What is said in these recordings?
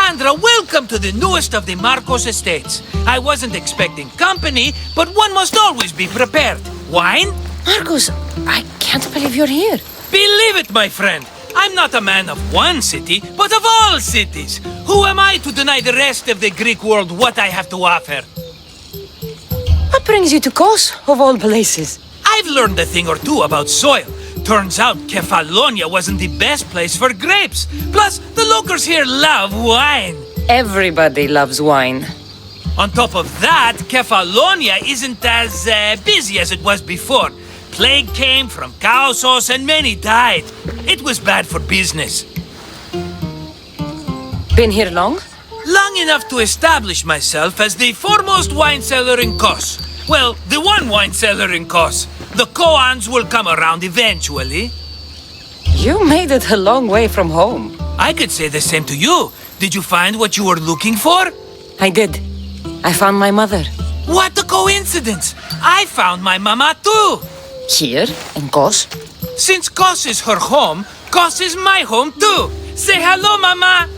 Cassandra, welcome to the newest of the Markos estates. I wasn't expecting company, but one must always be prepared. Wine? Markos, I can't believe you're here. Believe it, my friend. I'm not a man of one city, but of all cities. Who am I to deny the rest of the Greek world what I have to offer? What brings you to Kos, of all places? I've learned a thing or two about soil. Turns out Kefalonia wasn't the best place for grapes. Plus, the locals here love wine. Everybody loves wine. On top of that, Kefalonia isn't as busy as it was before. Plague came from Chaosos and many died. It was bad for business. Been here long? Long enough to establish myself as the foremost wine seller in Kos. Well, the one wine seller in Kos. The Koans will come around eventually. You made it a long way from home. I could say the same to you. Did you find what you were looking for? I did. I found my mother. What a coincidence! I found my mama too! Here, in Kos? Since Kos is her home, Kos is my home too! Say hello, mama!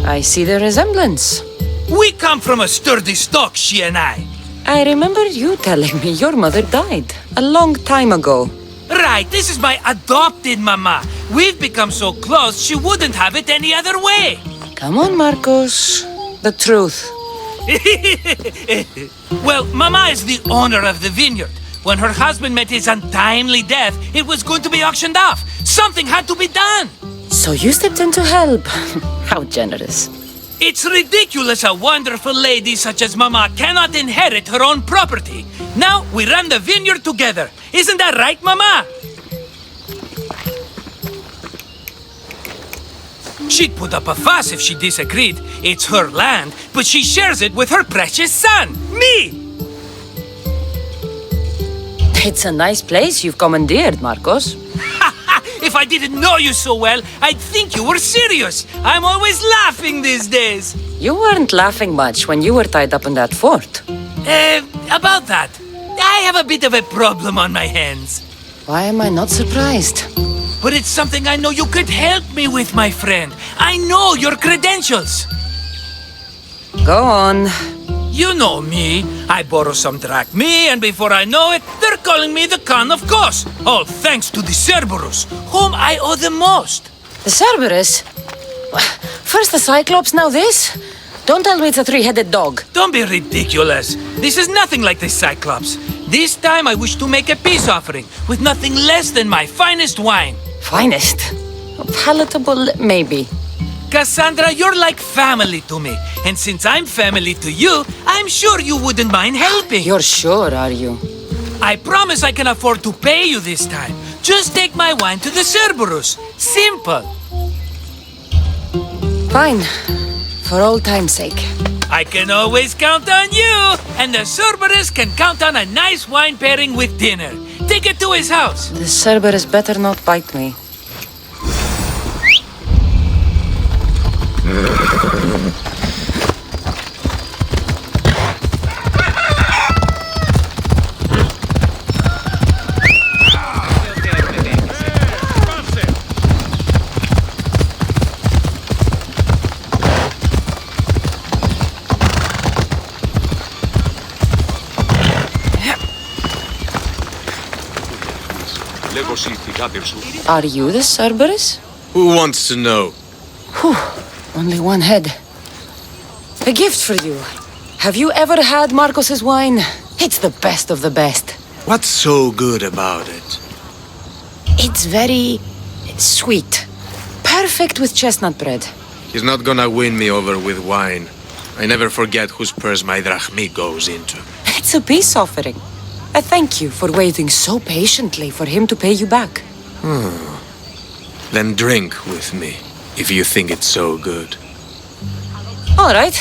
I see the resemblance. We come from a sturdy stock, she and I. I remember you telling me your mother died a long time ago. Right, this is my adopted mama. We've become so close, she wouldn't have it any other way. Come on, Markos. The truth. Well, mama is the owner of the vineyard. When her husband met his untimely death, it was going to be auctioned off. Something had to be done. So you stepped in to help. How generous. It's ridiculous a wonderful lady such as Mama cannot inherit her own property. Now we run the vineyard together. Isn't that right, Mama? She'd put up a fuss if she disagreed. It's her land, but she shares it with her precious son, me! It's a nice place you've commandeered, Markos. If I didn't know you so well, I'd think you were serious. I'm always laughing these days. You weren't laughing much when you were tied up in that fort. About that, I have a bit of a problem on my hands. Why am I not surprised? But it's something I know you could help me with, my friend. I know your credentials. Go on. You know me. I borrow some drachmae, and before I know it, they're calling me the Khan of Kos. All thanks to the Cerberus, whom I owe the most. The Cerberus? First the Cyclops, now this? Don't tell me it's a three-headed dog. Don't be ridiculous. This is nothing like the Cyclops. This time I wish to make a peace offering with nothing less than my finest wine. Finest? Palatable, maybe. Cassandra, you're like family to me. And since I'm family to you, I'm sure you wouldn't mind helping. You're sure, are you? I promise I can afford to pay you this time. Just take my wine to the Cerberus. Simple. Fine. For old time's sake. I can always count on you. And the Cerberus can count on a nice wine pairing with dinner. Take it to his house. The Cerberus better not bite me. Are you the Cerberus? Who wants to know? Whew, only one head. A gift for you. Have you ever had Markos's wine? It's the best of the best. What's so good about it? It's very sweet. Perfect with chestnut bread. He's not gonna win me over with wine. I never forget whose purse my drachmae goes into. It's a peace offering. A thank you for waiting so patiently for him to pay you back. Then drink with me, if you think it's so good. All right.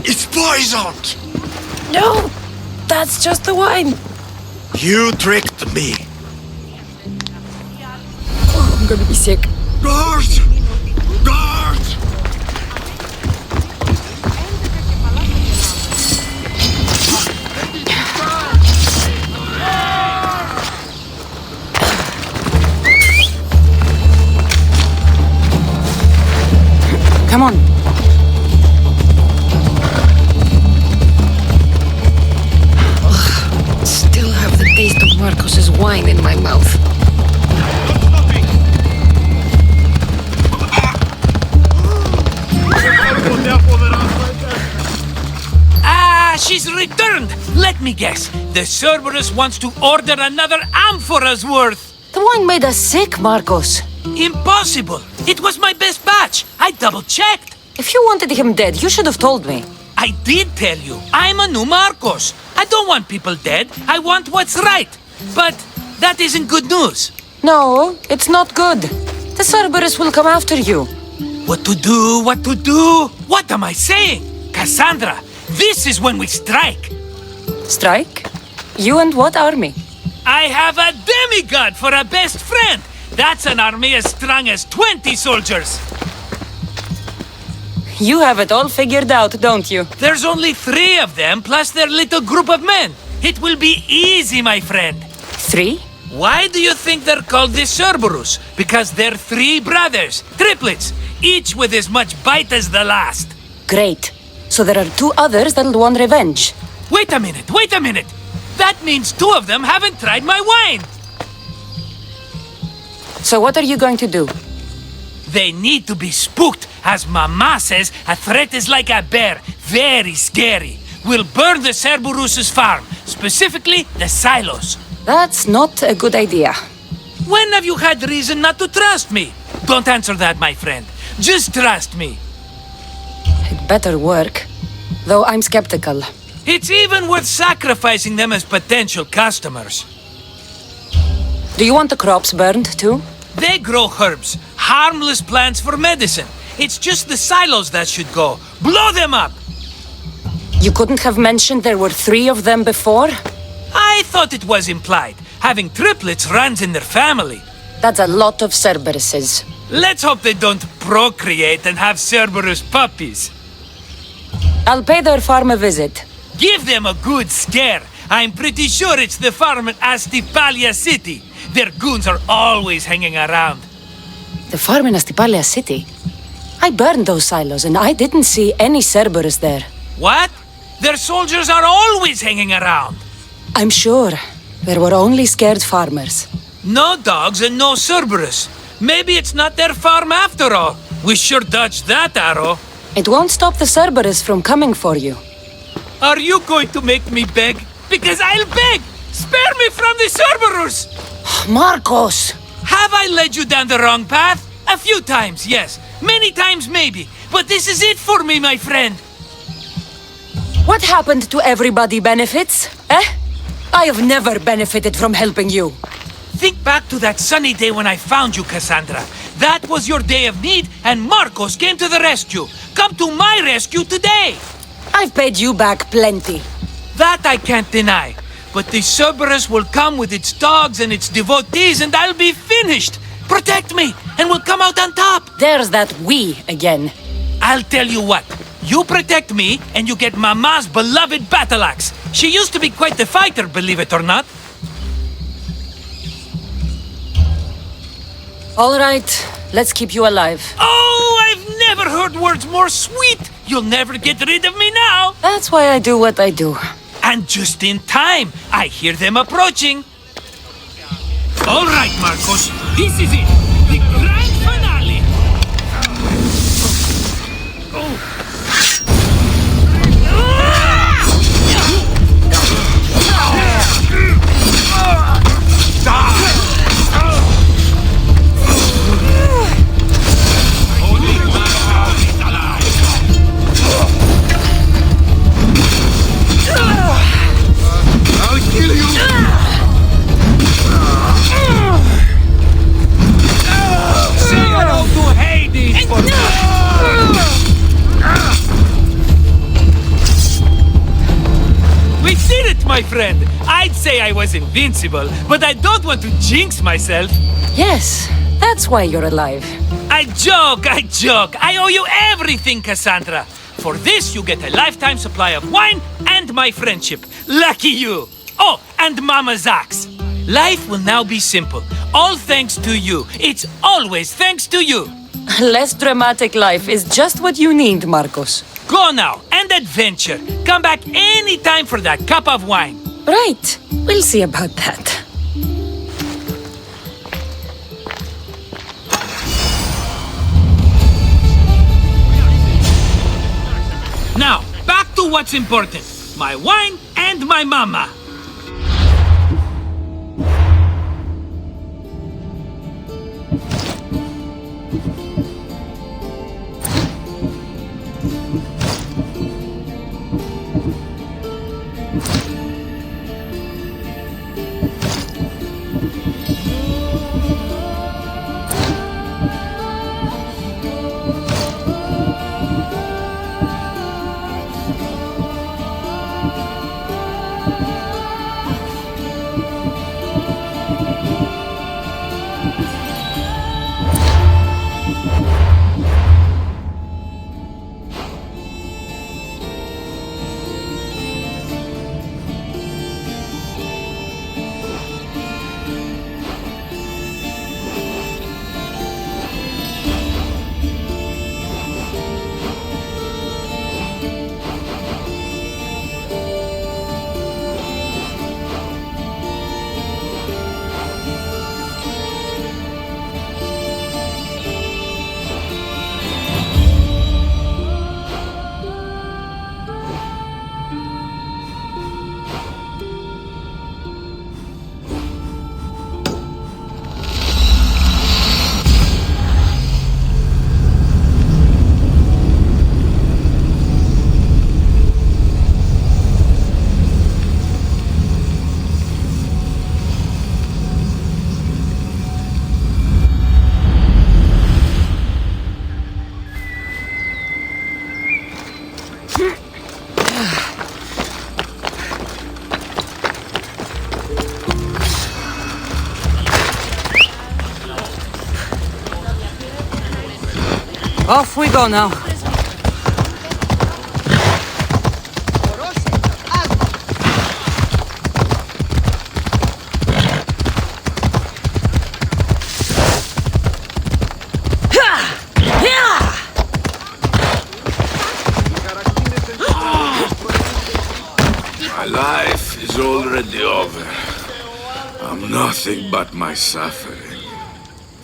It's poisoned! No, that's just the wine. You tricked me. Oh, I'm gonna be sick. Guard! Guard! Marcos's wine in my mouth. She's returned! Let me guess. The Cerberus wants to order another amphora's worth. The wine made us sick, Marcos. Impossible! It was my best batch. I double-checked. If you wanted him dead, you should have told me. I did tell you. I'm a new Marcos. I don't want people dead. I want what's right. But that isn't good news. No, it's not good. The Cerberus will come after you. What to do? What to do? What am I saying? Cassandra, this is when we strike. Strike? You and what army? I have a demigod for a best friend. That's an army as strong as 20 soldiers. You have it all figured out, don't you? There's only 3 of them, plus their little group of men. It will be easy, my friend. 3? Why do you think they're called the Cerberus? Because they're 3 brothers, triplets, each with as much bite as the last. Great. So there are 2 others that'll want revenge. Wait a minute, wait a minute. That means 2 of them haven't tried my wine. So what are you going to do? They need to be spooked. As Mama says, a threat is like a bear. Very scary. We'll burn the Cerberus's farm, specifically the silos. That's not a good idea. When have you had reason not to trust me? Don't answer that, my friend. Just trust me. It better work. Though I'm skeptical. It's even worth sacrificing them as potential customers. Do you want the crops burned too? They grow herbs, harmless plants for medicine. It's just the silos that should go. Blow them up! You couldn't have mentioned there were 3 of them before? I thought it was implied. Having triplets runs in their family. That's a lot of Cerberuses. Let's hope they don't procreate and have Cerberus puppies. I'll pay their farm a visit. Give them a good scare. I'm pretty sure it's the farm in Astipalia City. Their goons are always hanging around. The farm in Astipalia City? I burned those silos and I didn't see any Cerberus there. What? Their soldiers are always hanging around. I'm sure. There were only scared farmers. No dogs and no Cerberus. Maybe it's not their farm after all. We sure dodged that arrow. It won't stop the Cerberus from coming for you. Are you going to make me beg? Because I'll beg! Spare me from the Cerberus! Marcos! Have I led you down the wrong path? A few times, yes. Many times, maybe. But this is it for me, my friend. What happened to everybody benefits? Eh? I have never benefited from helping you. Think back to that sunny day when I found you, Cassandra. That was your day of need, and Marcos came to the rescue. Come to my rescue today! I've paid you back plenty. That I can't deny. But the Cerberus will come with its dogs and its devotees, and I'll be finished. Protect me, and we'll come out on top. There's that we again. I'll tell you what. You protect me, and you get Mama's beloved battle axe. She used to be quite the fighter, believe it or not. All right, let's keep you alive. Oh, I've never heard words more sweet. You'll never get rid of me now. That's why I do what I do. And just in time, I hear them approaching. All right, Marcos, this is it. The grand finale. My friend, I'd say I was invincible, but I don't want to jinx myself. Yes, that's why you're alive. I joke. I owe you everything, Cassandra. For this, you get a lifetime supply of wine and my friendship. Lucky you. Oh, and Mama's axe. Life will now be simple. All thanks to you. It's always thanks to you. Less dramatic life is just what you need, Marcos. Go now, and adventure. Come back any time for that cup of wine. Right. We'll see about that. to what's important. My wine and my mama. Off we go now. My life is already over. I'm nothing but my suffering.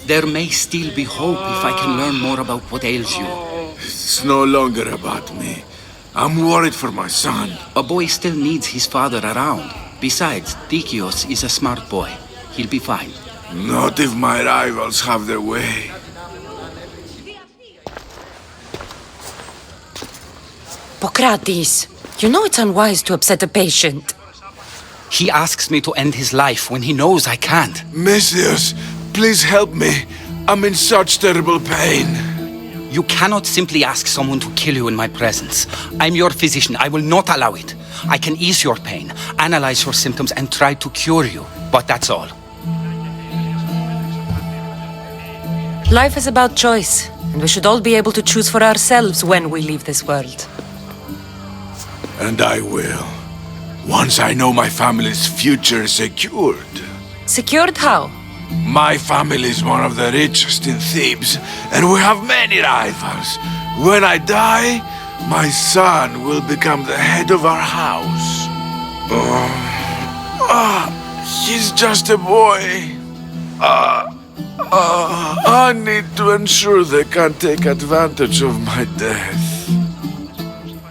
There may still be hope if I can learn more about what ails you. It's no longer about me. I'm worried for my son. A boy still needs his father around. Besides, Dikios is a smart boy. He'll be fine. Not if my rivals have their way. Pokratis, you know it's unwise to upset a patient. He asks me to end his life when he knows I can't. Messias, please help me. I'm in such terrible pain. You cannot simply ask someone to kill you in my presence. I'm your physician. I will not allow it. I can ease your pain, analyze your symptoms, and try to cure you. But that's all. Life is about choice, and we should all be able to choose for ourselves when we leave this world. And I will. Once I know my family's future is secured. Secured how? My family is one of the richest in Thebes, and we have many rivals. When I die, my son will become the head of our house. He's just a boy. I need to ensure they can't take advantage of my death.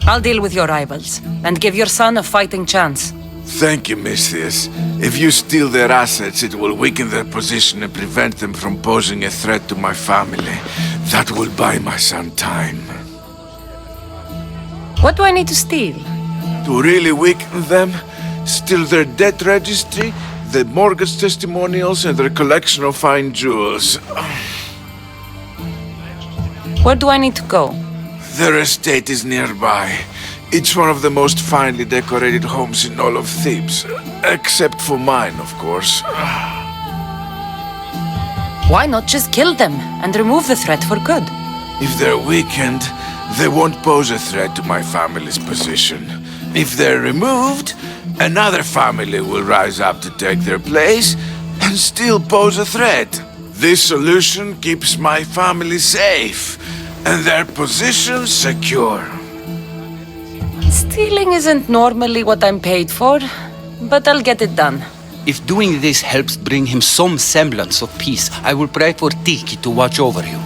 I'll deal with your rivals, and give your son a fighting chance. Thank you, Messias. If you steal their assets, it will weaken their position and prevent them from posing a threat to my family. That will buy my son time. What do I need to steal? To really weaken them, steal their debt registry, the mortgage testimonials, and their collection of fine jewels. Where do I need to go? Their estate is nearby. It's one of the most finely decorated homes in all of Thebes. Except for mine, of course. Why not just kill them and remove the threat for good? If they're weakened, they won't pose a threat to my family's position. If they're removed, another family will rise up to take their place and still pose a threat. This solution keeps my family safe and their position secure. Stealing isn't normally what I'm paid for, but I'll get it done. If doing this helps bring him some semblance of peace, I will pray for Tiki to watch over you.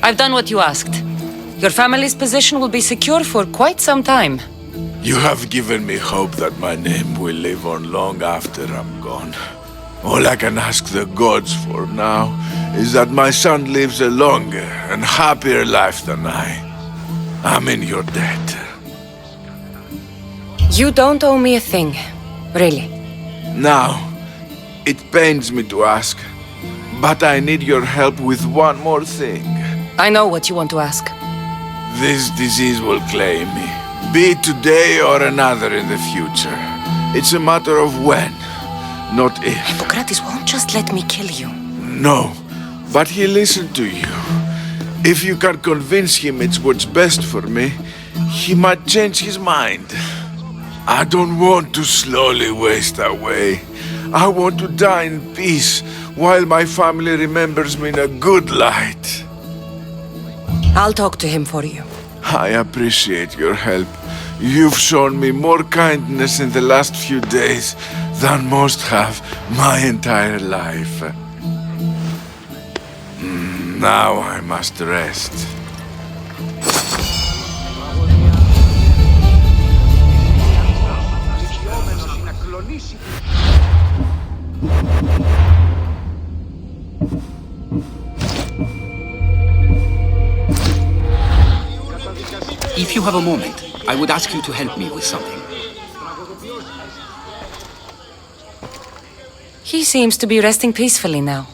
I've done what you asked. Your family's position will be secure for quite some time. You have given me hope that my name will live on long after I'm gone. All I can ask the gods for now is that my son lives a longer and happier life than I. I'm in your debt. You don't owe me a thing. Really. Now, it pains me to ask, but I need your help with one more thing. I know what you want to ask. This disease will claim me, be it today or another in the future. It's a matter of when, not if. Hippocrates won't just let me kill you. No, but he listened to you. If you can convince him it's what's best for me, he might change his mind. I don't want to slowly waste away. I want to die in peace while my family remembers me in a good light. I'll talk to him for you. I appreciate your help. You've shown me more kindness in the last few days than most have my entire life. Now I must rest. If you have a moment, I would ask you to help me with something. He seems to be resting peacefully now.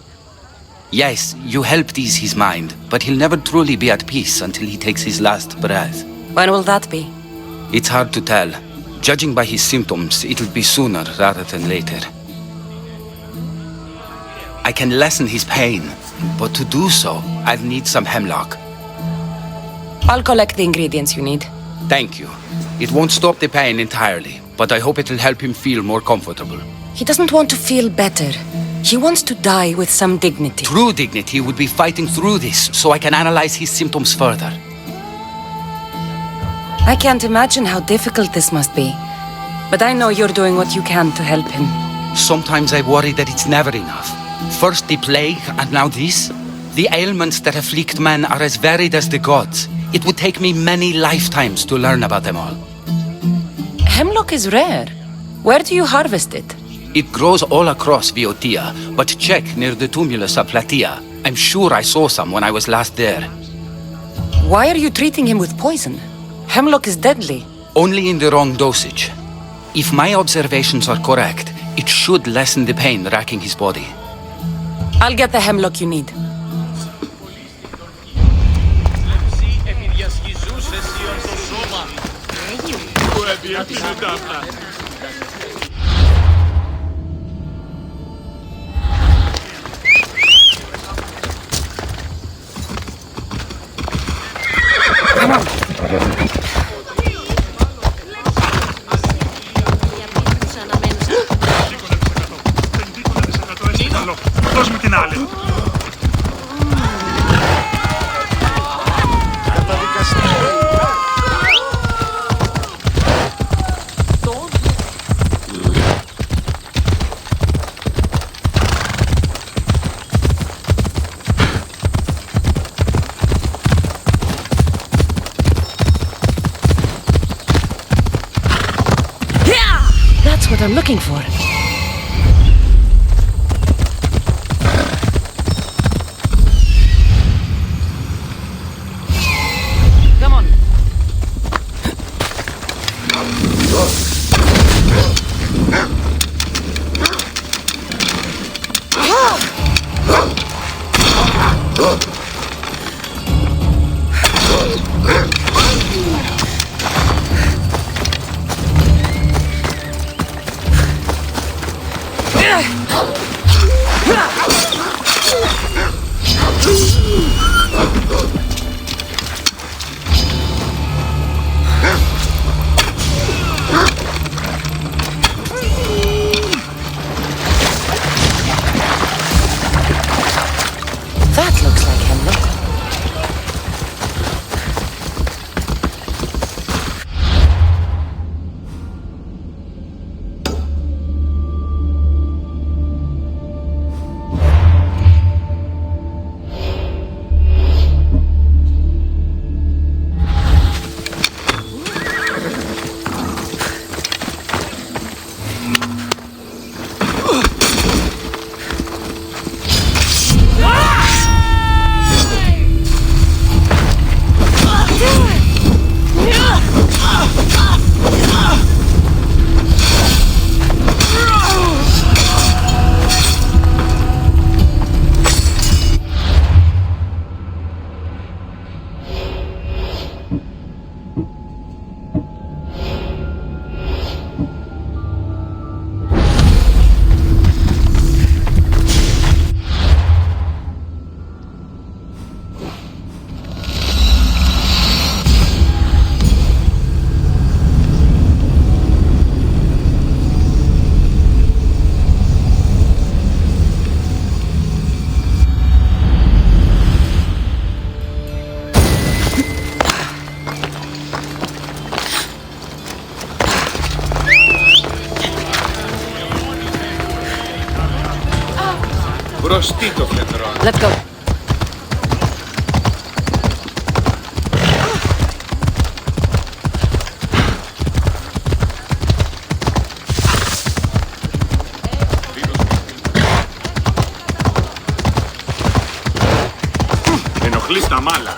Yes, you helped ease his mind, but he'll never truly be at peace until he takes his last breath. When will that be? It's hard to tell. Judging by his symptoms, it'll be sooner rather than later. I can lessen his pain, but to do so, I'll need some hemlock. I'll collect the ingredients you need. Thank you. It won't stop the pain entirely, but I hope it'll help him feel more comfortable. He doesn't want to feel better. He wants to die with some dignity. True dignity would be fighting through this, so I can analyze his symptoms further. I can't imagine how difficult this must be. But I know you're doing what you can to help him. Sometimes I worry that it's never enough. First the plague, and now this? The ailments that afflict men are as varied as the gods. It would take me many lifetimes to learn about them all. Hemlock is rare. Where do you harvest it? It grows all across Viotia, but check near the tumulus of Platea. I'm sure I saw some when I was last there. Why are you treating him with poison? Hemlock is deadly. Only in the wrong dosage. If my observations are correct, it should lessen the pain racking his body. I'll get the hemlock you need. Δώσ' μου την άλλη. That's what I'm looking for. Come on. That looks like hemlock. Μπροστί το φεδρό. Let's go. Ενοχλείς τα μάλα.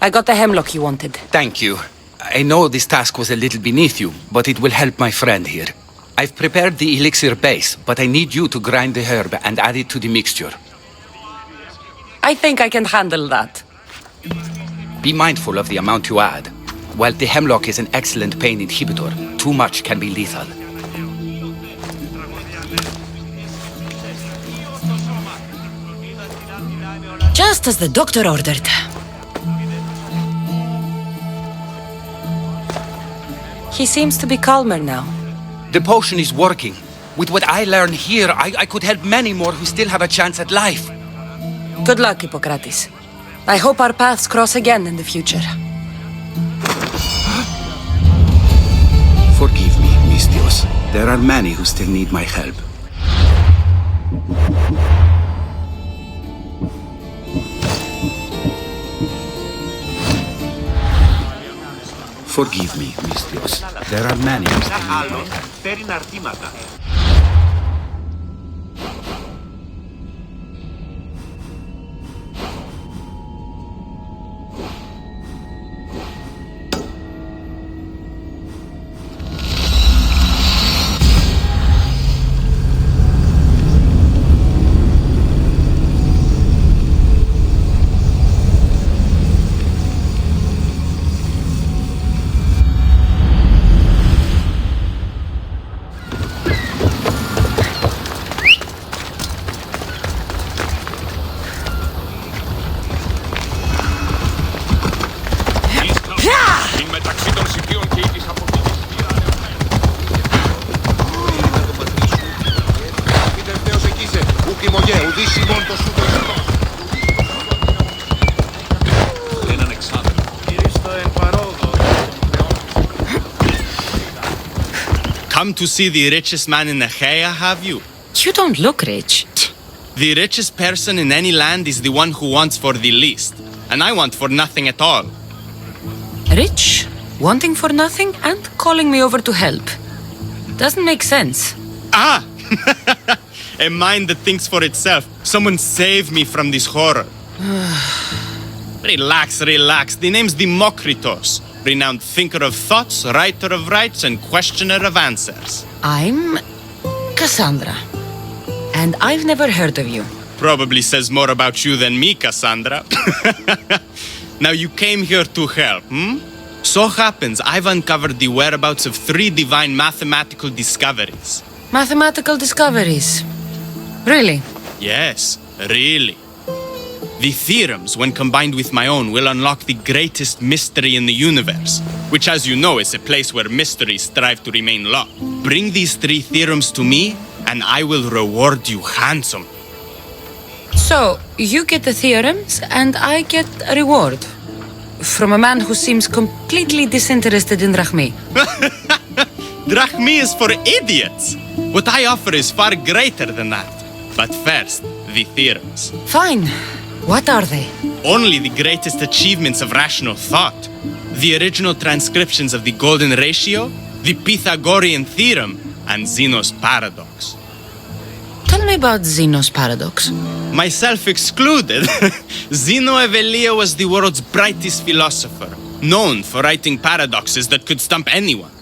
I got the hemlock you wanted. Thank you. I know this task was a little beneath you, but it will help my friend here. I've prepared the elixir base, but I need you to grind the herb and add it to the mixture. I think I can handle that. Be mindful of the amount you add. While the hemlock is an excellent pain inhibitor, too much can be lethal. Just as the doctor ordered. He seems to be calmer now. The potion is working. With what I learn here, I could help many more who still have a chance at life. Good luck, Hippocrates. I hope our paths cross again in the future. Forgive me, Mistios. There are many who still need my help. Forgive me, Mistios. There are many who still need my help. Φέρει αρτήματα. Come to see the richest man in Achaia, have you? You don't look rich. The richest person in any land is the one who wants for the least. And I want for nothing at all. Rich, wanting for nothing, and calling me over to help. Doesn't make sense. Ah! A mind that thinks for itself. Someone save me from this horror. Relax, relax. The name's Demokritos. Renowned thinker of thoughts, writer of rights, and questioner of answers. I'm Cassandra. And I've never heard of you. Probably says more about you than me, Cassandra. Now you came here to help, hmm? So happens I've uncovered the whereabouts of 3 divine mathematical discoveries. Mathematical discoveries. Really? Yes, really. The theorems, when combined with my own, will unlock the greatest mystery in the universe, which, as you know, is a place where mysteries strive to remain locked. Bring these 3 theorems to me, and I will reward you handsomely. So, you get the theorems, and I get a reward. From a man who seems completely disinterested in Drachmi. Drachmi is for idiots! What I offer is far greater than that. But first, the theorems. Fine. What are they? Only the greatest achievements of rational thought. The original transcriptions of the Golden Ratio, the Pythagorean Theorem, and Zeno's Paradox. Tell me about Zeno's Paradox. Myself excluded. Zeno Evelia was the world's brightest philosopher, known for writing paradoxes that could stump anyone.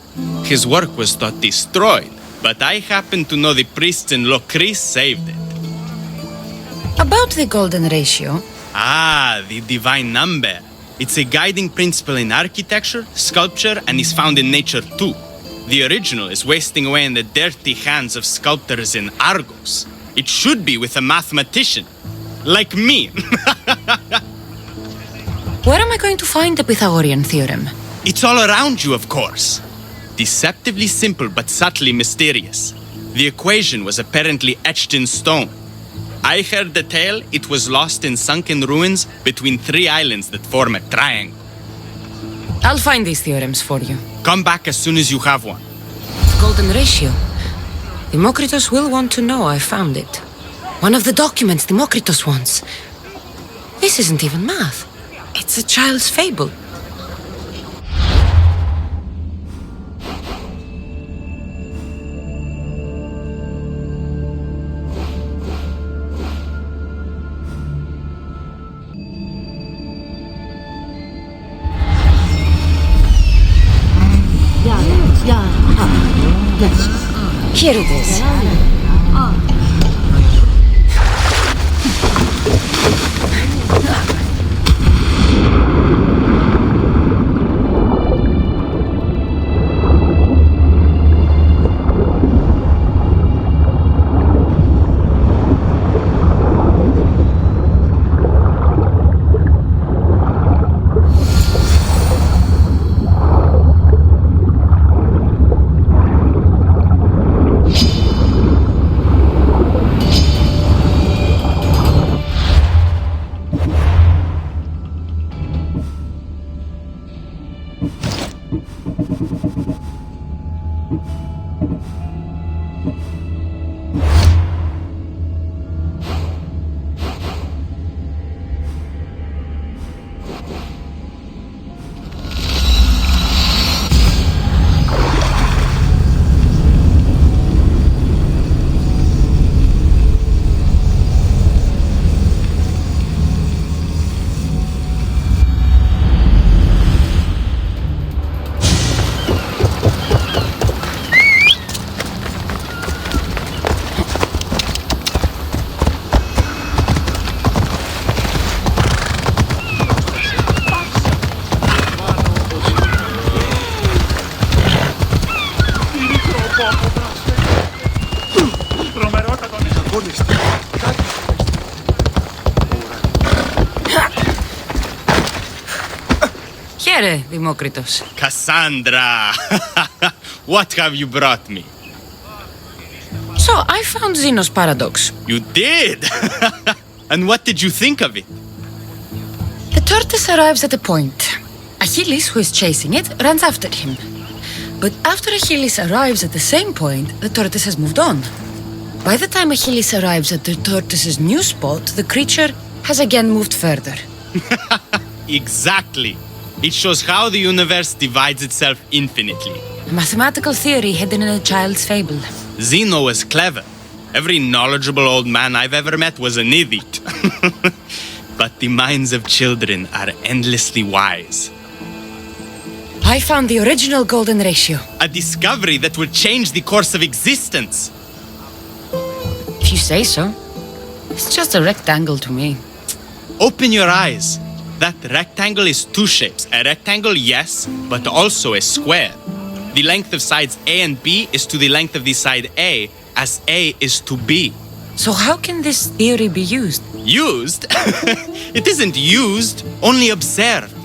His work was thought destroyed, but I happen to know the priests in Lokris saved it. About the Golden Ratio. Ah, the divine number. It's a guiding principle in architecture, sculpture, and is found in nature too. The original is wasting away in the dirty hands of sculptors in Argos. It should be with a mathematician. Like me. Where am I going to find the Pythagorean Theorem? It's all around you, of course. Deceptively simple but subtly mysterious. The equation was apparently etched in stone. I heard the tale it was lost in sunken ruins between 3 islands that form a triangle. I'll find these theorems for you. Come back as soon as you have one. Golden Ratio. Democritus will want to know I found it. One of the documents Democritus wants. This isn't even math. It's a child's fable. Here it is. Here, Democritus. Cassandra! What have you brought me? So, I found Zeno's paradox. You did? And what did you think of it? The tortoise arrives at a point. Achilles, who is chasing it, runs after him. But after Achilles arrives at the same point, the tortoise has moved on. By the time Achilles arrives at the tortoise's new spot, the creature has again moved further. Exactly. It shows how the universe divides itself infinitely. A mathematical theory hidden in a child's fable. Zeno was clever. Every knowledgeable old man I've ever met was an idiot. But the minds of children are endlessly wise. I found the original golden ratio. A discovery that will change the course of existence. If you say so. It's just a rectangle to me. Open your eyes. That rectangle is two shapes. A rectangle, yes, but also a square. The length of sides A and B is to the length of the side A, as A is to B. So how can this theory be used? Used? It isn't used, only observed.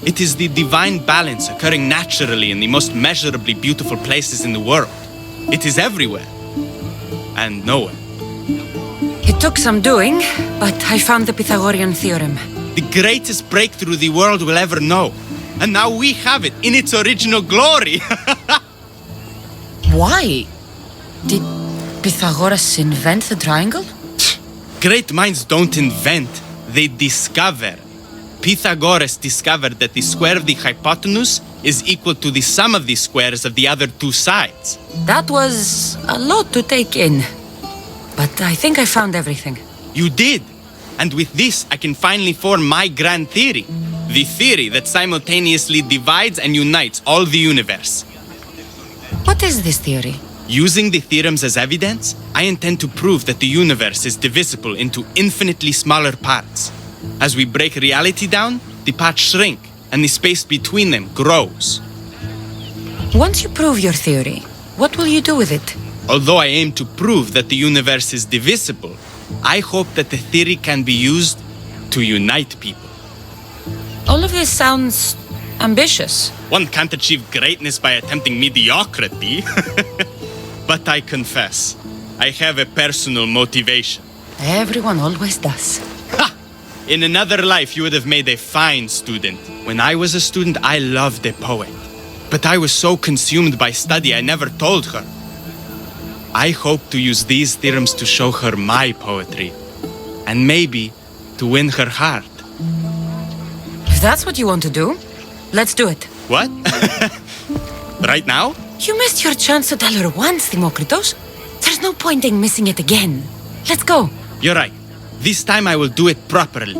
It is the divine balance occurring naturally in the most measurably beautiful places in the world. It is everywhere. And nowhere. It took some doing, but I found the Pythagorean theorem. The greatest breakthrough the world will ever know. And now we have it in its original glory. Why? Did Pythagoras invent the triangle? Great minds don't invent, they discover. Pythagoras discovered that the square of the hypotenuse is equal to the sum of the squares of the other two sides. That was a lot to take in. But I think I found everything. You did. And with this, I can finally form my grand theory. The theory that simultaneously divides and unites all the universe. What is this theory? Using the theorems as evidence, I intend to prove that the universe is divisible into infinitely smaller parts. As we break reality down, the parts shrink, and the space between them grows. Once you prove your theory, what will you do with it? Although I aim to prove that the universe is divisible, I hope that the theory can be used to unite people. All of this sounds ambitious. One can't achieve greatness by attempting mediocrity. But I confess, I have a personal motivation. Everyone always does. Ha! In another life, you would have made a fine student. When I was a student, I loved a poet. But I was so consumed by study, I never told her. I hope to use these theorems to show her my poetry, and maybe to win her heart. If that's what you want to do, let's do it. What? Right now? You missed your chance to tell her once, Demokritos. There's no point in missing it again. Let's go. You're right. This time I will do it properly.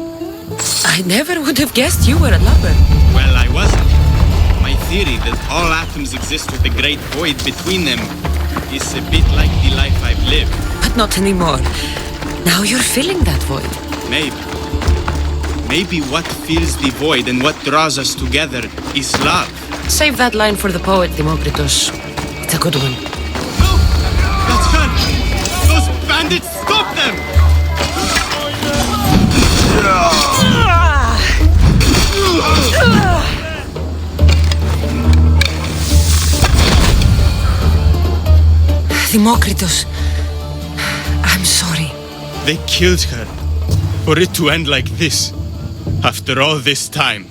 I never would have guessed you were a lover. Well, I wasn't. My theory that all atoms exist with a great void between them is a bit like the life I've lived. But not anymore. Now you're filling that void. Maybe. Maybe what fills the void and what draws us together is love. Save that line for the poet, Demokritos. It's a good one. No! That's her! Those bandits, stop them! Demokritos, I'm sorry. They killed her. For it to end like this. After all this time.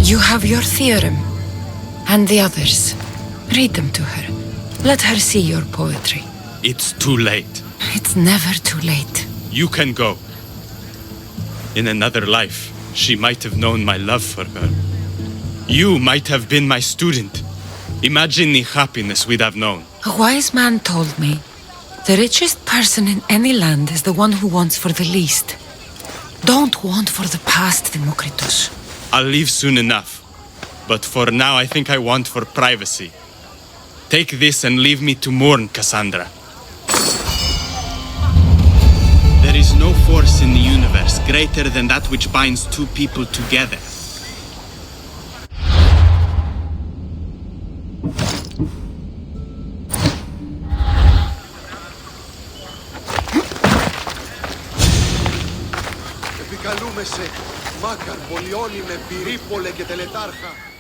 You have your theorem. And the others. Read them to her. Let her see your poetry. It's too late. It's never too late. You can go. In another life, she might have known my love for her. You might have been my student. Imagine the happiness we'd have known. A wise man told me, the richest person in any land is the one who wants for the least. Don't want for the past, Demokritos. I'll leave soon enough. But for now, I think I want for privacy. Take this and leave me to mourn, Cassandra. There is no force in the universe greater than that which binds two people together. Επικαλούμε σε Μάκαρ, Πολιόνι με Πυρίπολε και Τελετάρχα.